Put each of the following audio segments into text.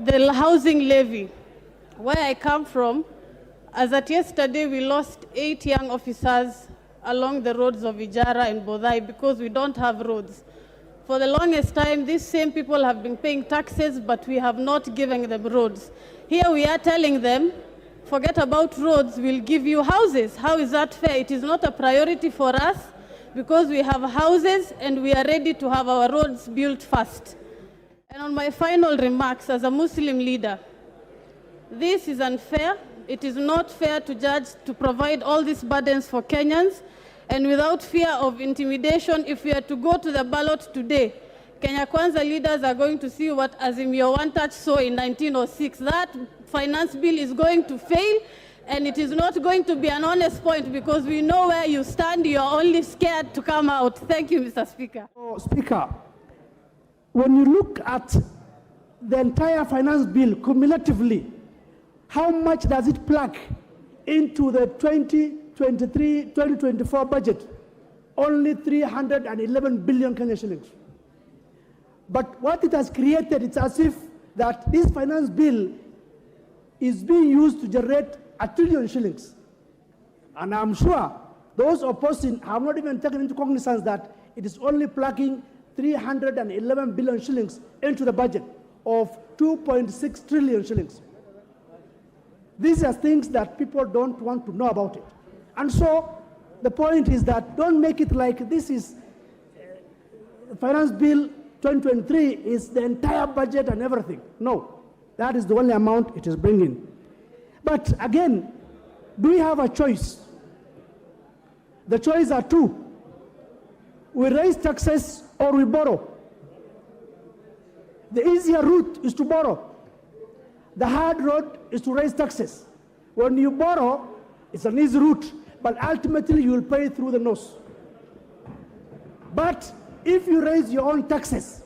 the housing levy. Where I come from, as at yesterday, we lost 8 young officers along the roads of Ijara and Bodai because we don't have roads. For the longest time, these same people have been paying taxes, but we have not given them roads. Here we are telling them, forget about roads, we'll give you houses. How is that fair? It is not a priority for us because we have houses and we are ready to have our roads built fast. And on my final remarks as a Muslim leader, this is unfair. It is not fair to judge to provide all these burdens for Kenyans. And without fear of intimidation, if we are to go to the ballot today, Kenya Kwanza leaders are going to see what Azimio One Touch saw in 1906. That finance bill is going to fail, and it is not going to be an honest point because we know where you stand. You are only scared to come out. Thank you, Mr. Speaker. Speaker, when you look at the entire finance bill cumulatively, how much does it plug into the 2023-2024 budget? Only 311 billion Kenyan shillings. But what it has created, it's as if that this finance bill is being used to generate 1 trillion shillings. And I'm sure those opposing have not even taken into cognizance that it is only plugging 311 billion shillings into the budget of 2.6 trillion shillings. These are things that people don't want to know about it. And so the point is that don't make it like this is finance bill 2023 is the entire budget and everything. No, that is the only amount it is bringing. But again, do we have a choice? The choices are two. We raise taxes or we borrow. The easier route is to borrow. The hard road is to raise taxes. When you borrow, it's an easy route, but ultimately you will pay through the nose. But if you raise your own taxes,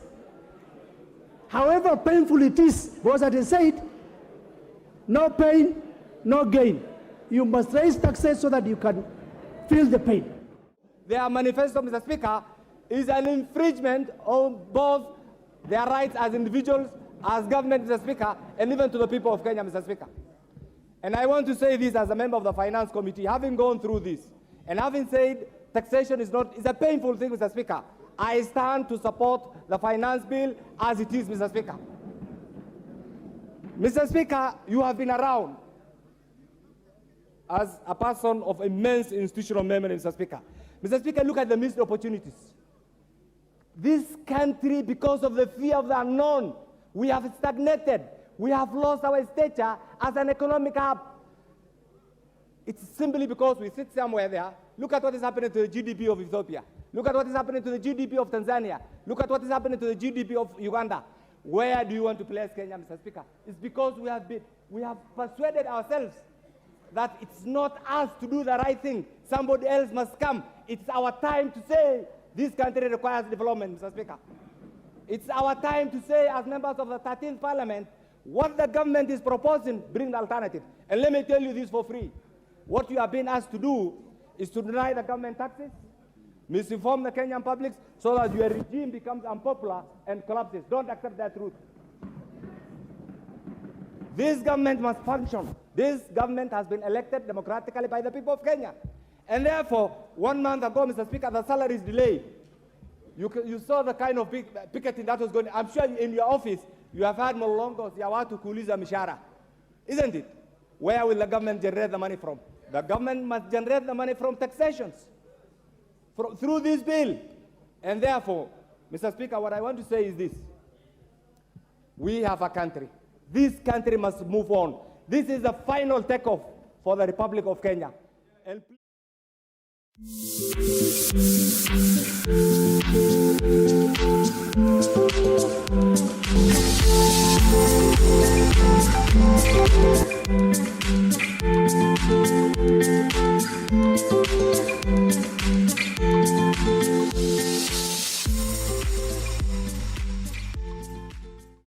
however painful it is, because as I said, no pain, no gain. You must raise taxes so that you can feel the pain. Their manifesto, Mr. Speaker, is an infringement on both their rights as individuals, as government, Mr. Speaker, and even to the people of Kenya, Mr. Speaker. And I want to say this as a member of the Finance Committee, having gone through this, and having said taxation is a painful thing, Mr. Speaker, I stand to support the finance bill as it is, Mr. Speaker. Mr. Speaker, you have been around as a person of immense institutional memory, Mr. Speaker. Mr. Speaker, look at the missed opportunities. This country, because of the fear of the unknown, we have stagnated. We have lost our stature as an economic hub. It's simply because we sit somewhere there. Look at what is happening to the GDP of Ethiopia. Look at what is happening to the GDP of Tanzania. Look at what is happening to the GDP of Uganda. Where do you want to place Kenya, Mr. Speaker? It's because we have persuaded ourselves that it's not us to do the right thing. Somebody else must come. It's our time to say this country requires development, Mr. Speaker. It's our time to say, as members of the 13th Parliament, what the government is proposing, bring the alternative. And let me tell you this for free. What you are being asked to do is to deny the government taxes, misinform the Kenyan public so that your regime becomes unpopular and collapses. Don't accept that truth. This government must function. This government has been elected democratically by the people of Kenya. And therefore, 1 month ago, Mr. Speaker, the salary is delayed. You saw the kind of picketing that was going on. I'm sure in your office, you have had Molongos, ya watu kuuliza mishahara. Isn't it? Where will the government generate the money from? The government must generate the money from taxations, through this bill. And therefore, Mr. Speaker, what I want to say is this. We have a country. This country must move on. This is the final takeoff for the Republic of Kenya. And Thank you.